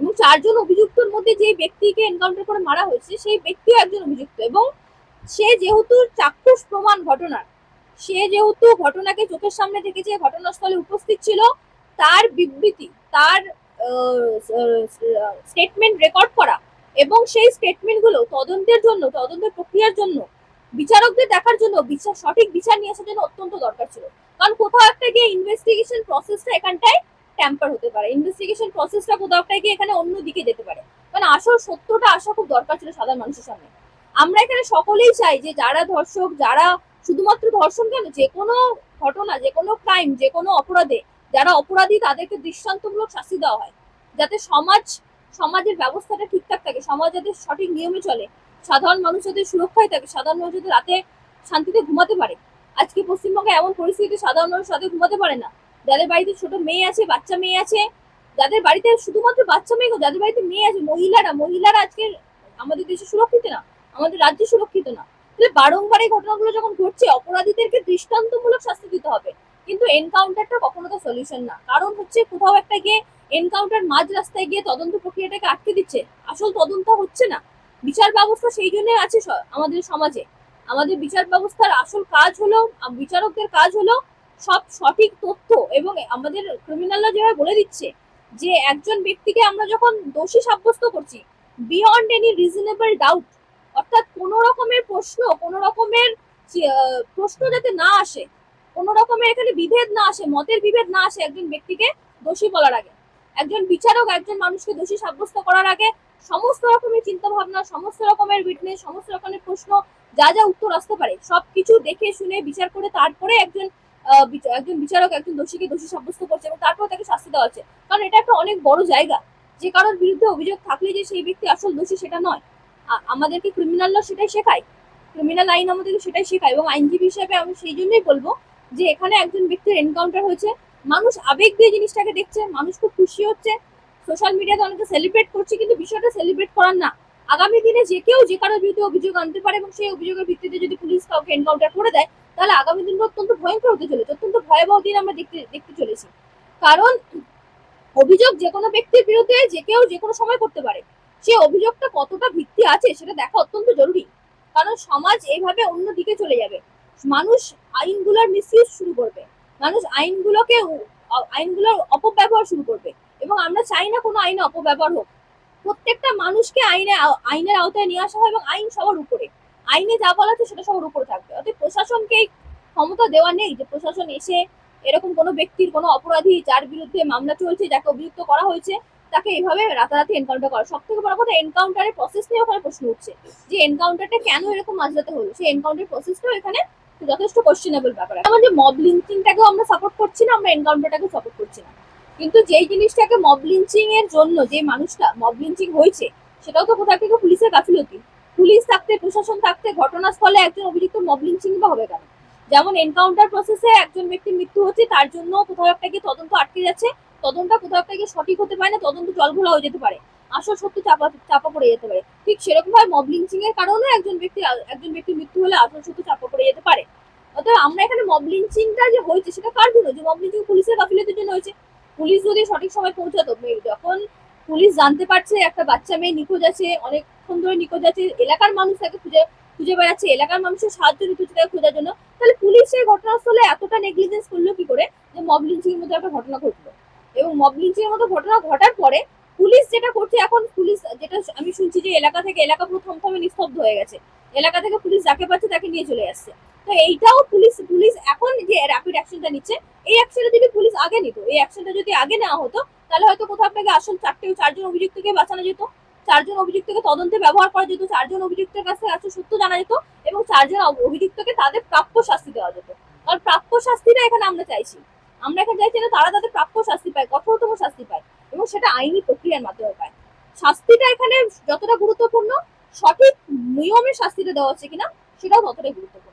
এবং 4 জন অভিযুক্তর মধ্যে যে ব্যক্তিকে এনকাউন্টার করে মারা হয়েছে সেই ব্যক্তিও একজন অভিযুক্ত, এবং সে যেহেতু চাক্ষুষ প্রমাণ ঘটনার, সে যেহেতু ঘটনাকে চোখের সামনে দেখেছে, ঘটনাস্থলে উপস্থিত ছিল, তার বিবৃতি, তার স্টেটমেন্ট রেকর্ড করা এবং সেই স্টেটমেন্ট গুলো তদন্তের জন্য, তদন্তের প্রক্রিয়ার জন্য, বিচারকদের দেখার জন্য, সঠিক বিচার নিয়ে আসার জন্য অত্যন্ত দরকার ছিল। কারণ কোথাও একটা গিয়ে ইনভেস্টিগেশন প্রসেসটা এখানটায় ট্যাম্পার হতে পারে, ইনভেস্টিগেশন প্রসেসটা কোথাও একটা গিয়ে এখানে অন্য দিকে যেতে পারে। কারণ আসল সত্যটা আসা খুব দরকার ছিল সাধারণ মানুষের সামনে। আমরা এখানে সকলেই চাই যে যারা ধর্ষক, যারা শুধুমাত্র ধর্ষণ কেন, যে কোনো ঘটনা, যে কোনো ক্রাইম, যে কোনো অপরাধে যারা অপরাধী তাদেরকে দৃষ্টান্তমূলক শাস্তি দেওয়া হয়, যাতে সমাজের ব্যবস্থাটা ঠিকঠাক থাকে, সমাজ যাতে সঠিক নিয়মে চলে, সাধারণ মানুষ যাতে সুরক্ষায় থাকে, সাধারণ মানুষ যাতে রাতে শান্তিতে ঘুমাতে পারে। আজকে পশ্চিমবঙ্গে এমন পরিস্থিতি, সাধারণ মানুষ রাতে ঘুমাতে পারে না। যাদের বাড়িতে ছোট মেয়ে আছে, বাচ্চা মেয়ে আছে, যাদের বাড়িতে শুধুমাত্র বাচ্চা মেয়ে, যাদের বাড়িতে মেয়ে আছে, মহিলারা আজকে আমাদের দেশে সুরক্ষিত না, আমাদের রাজ্যে সুরক্ষিত না। তাহলে বারংবার এই ঘটনাগুলো যখন ঘটছে, অপরাধীদেরকে দৃষ্টান্তমূলক শাস্তি দিতে হবে। কিন্তু এনকাউন্টারটা কখনো তো সলিউশন না। কারণ হচ্ছে কোথাও একটা গিয়ে এনকাউন্টার মাঝ রাস্তায় গিয়ে তদন্ত প্রক্রিয়াটাকে আটকে দিচ্ছে, আসল তদন্ত হচ্ছে না। বিচার ব্যবস্থা সেই জন্য আছে আমাদের সমাজে। আমাদের বিচার ব্যবস্থার আসল কাজ হলো, বিচারকদের কাজ হলো সব সঠিক তথ্য, এবং আমাদের ক্রিমিনালরা যেভাবে বলে দিচ্ছে যে একজন ব্যক্তিকে আমরা যখন দোষী সাব্যস্ত করছি বিয়ন্ড এনি রিজনেবল ডাউট, অর্থাৎ কোনো রকমের প্রশ্ন যাতে না আসে, কোনো রকমের এখানে বিভেদ না আসে, মতের বিভেদ না আসে একজন ব্যক্তিকে দোষী বলার আগে, একজন বিচারক একজন মানুষকে দোষী সাব্যস্ত করার আগে সমস্ত রকমের চিন্তা ভাবনা, সমস্ত রকমের উইটনেস, সমস্ত রকমের প্রশ্ন, যা যা উত্তর আসতে পারে সবকিছু দেখে শুনে বিচার করে তারপরে একজন বিচারক একজন দোষীকে দোষী সাব্যস্ত করছে এবং তারপর তাকে শাস্তি দেওয়া হচ্ছে। কারণ এটা একটা অনেক বড় জায়গা, যে কারোর বিরুদ্ধে অভিযোগ থাকলে যে সেই ব্যক্তি আসল দোষী সেটা নয়। আমাদেরকে ক্রিমিনাল ল সেটাই শেখায়, ক্রিমিনাল আইন আমাদেরকে সেটাই শেখায়। এবং আইনজীবী হিসেবে আমি সেই জন্যই বলবো যে এখানে একজন ব্যক্তির এনকাউন্টার হয়েছে, মানুষ আবেগ দিয়ে জিনিসটাকে দেখছে, মানুষ খুব খুশি হচ্ছে, সোশ্যাল মিডিয়াতে অনেকে সেলিব্রেট করছে, কিন্তু বিষয়টা সেলিব্রেট করার না। আগামী দিনে যে কেউ যে কারোর বিরুদ্ধে অভিযোগ আনতে পারে, এবং সেই অভিযোগের ভিত্তিতে যদি পুলিশ কাউকে এনকাউন্টার করে দেয়, তাহলে আগামী দিনগুলো অত্যন্ত ভয়ঙ্কর হতে চলেছে, অত্যন্ত ভয়াবহ দিন আমরা দেখতে চলেছি। কারণ অভিযোগ যে কোনো ব্যক্তির বিরুদ্ধে যে কেউ যে কোনো সময় করতে পারে, সে অভিযোগটা কতটা ভিত্তি আছে সেটা দেখা অত্যন্ত জরুরি। কারণ সমাজ এইভাবে অন্য দিকে চলে যাবে, মানুষ আইনগুলোর মিসইউজ শুরু করবে, মানুষ আইনগুলোর অপব্যবহার শুরু করবে, এবং আমরা চাই না কোনো আইনে অপব্যবহার হোক। প্রত্যেকটা মানুষকে আইনের আওতায় নিয়ে আসা হয়, এবং আইন সবার উপরে, আইনে যা বলা আছে সেটা সবার উপরে থাকবে। অর্থাৎ প্রশাসনকে ক্ষমতা দেওয়া নেই যে প্রশাসন এসে এরকম কোনো ব্যক্তির, কোনো অপরাধী যার বিরুদ্ধে মামলা চলছে, যাকে অভিযুক্ত করা হয়েছে, তাকে এইভাবে রাতারাতি এনকাউন্টার করা। সব থেকে বড় কথা, এনকাউন্টারের প্রসেস নিয়ে ওখানে প্রশ্ন উঠছে যে এনকাউন্টারটা কেন এরকম মাঝরাতে হলো, সেই এনকাউন্টার প্রসেসটাও এখানে যথেষ্ট কোশ্চেনেবল ব্যাপার। আমাদের মব লিঞ্চিংটাকেও আমরা সাপোর্ট করছি না, আমরা এনকাউন্টারটাকে সাপোর্ট করছি না। কিন্তু যেই জিনিসটাকে মব লিঞ্চিং এর জন্য যে মানুষটা মব লিঞ্চিং হয়েছে, সেটাও তো কোথা থেকে পুলিশের গাফিলতি। পুলিশ থাকতে, প্রশাসন থাকতে ঘটনাস্থলে একজন অভিযুক্ত মব লিঞ্চিং বা হবে কেন? যেমন এনকাউন্টার প্রসেসে একজন ব্যক্তির মৃত্যু হচ্ছে, তার জন্য কোথাও একটা গিয়ে তদন্ত আটকে যাচ্ছে, তদন্ত কোথাও একটা গিয়ে সঠিক হতে পারে না, তদন্ত জলঘোলা হয়ে যেতে পারে, আসল সত্য চাপা পড়ে যেতে পারে। ঠিক সেরকম ভাবে মব লিঞ্চিং এর কারণে একজন ব্যক্তির মৃত্যু হলে আসল সত্য চাপা পড়ে যেতে পারে। অতএব আমরা এখানে মব লিঞ্চিংটা যে হয়েছে সেটা কার জন্য? যে মব লিঞ্চিং পুলিশের গাফিলতির জন্য হয়েছে। পুলিশ যদি সঠিক সময় পৌঁছাতো, যখন পুলিশ জানতে পারছে একটা বাচ্চা মেয়ে নিখোঁজ আছে, অনেকক্ষণ ধরে নিখোঁজ আছে, এলাকার মানুষ তাকে খুঁজে বেড়াচ্ছে, এলাকার মানুষের সাহায্য নিতে হচ্ছে তাকে খোঁজার জন্য, তাহলে পুলিশ এই ঘটনাস্থলে এতটা নেগলিজেন্স করলো কি করে যে মব লিঞ্চিং এর মতো একটা ঘটনা ঘটলো? এবং মব লিঞ্চিং এর মতো ঘটনা ঘটার পরে পুলিশ যেটা করছে, এখন পুলিশ যেটা আমি শুনছি যে এলাকা পুরো থমথমে নিস্তব্ধ হয়ে গেছে, এলাকা থেকে পুলিশ যাকে পাচ্ছে তাকে নিয়ে চলে আসছে। তো এইটাও পুলিশ এখন যে র্যাপিড অ্যাকশনটা নিচ্ছে, এই অ্যাকশনটা যদি পুলিশ আগে নিত, এই অ্যাকশনটা যদি আগে নেওয়া হতো, তাহলে হয়তো কোথাও আপনাকে আসল 4জন অভিযুক্তকে বাঁচানো যেত, 4জন অভিযুক্তকে তদন্তে ব্যবহার করা যেত, 4জন অভিযুক্তের কাছে আসল সত্য জানা যেত, এবং 4জন অভিযুক্তকে তাদের প্রাপ্য শাস্তি দেওয়া যেত। কারণ প্রাপ্য শাস্তিটা এখানে আমরা চাইছি, আমরা এখানে চাইছি না তারা তাদের প্রাপ্য শাস্তি পায়, কঠোরতম শাস্তি পায়, এবং সেটা আইনি প্রক্রিয়ার মাধ্যমে পায়। শাস্তিটা এখানে যতটা গুরুত্বপূর্ণ, সঠিক নিয়মে শাস্তিটা দেওয়া হচ্ছে কিনা সেটাও ততটাই গুরুত্বপূর্ণ।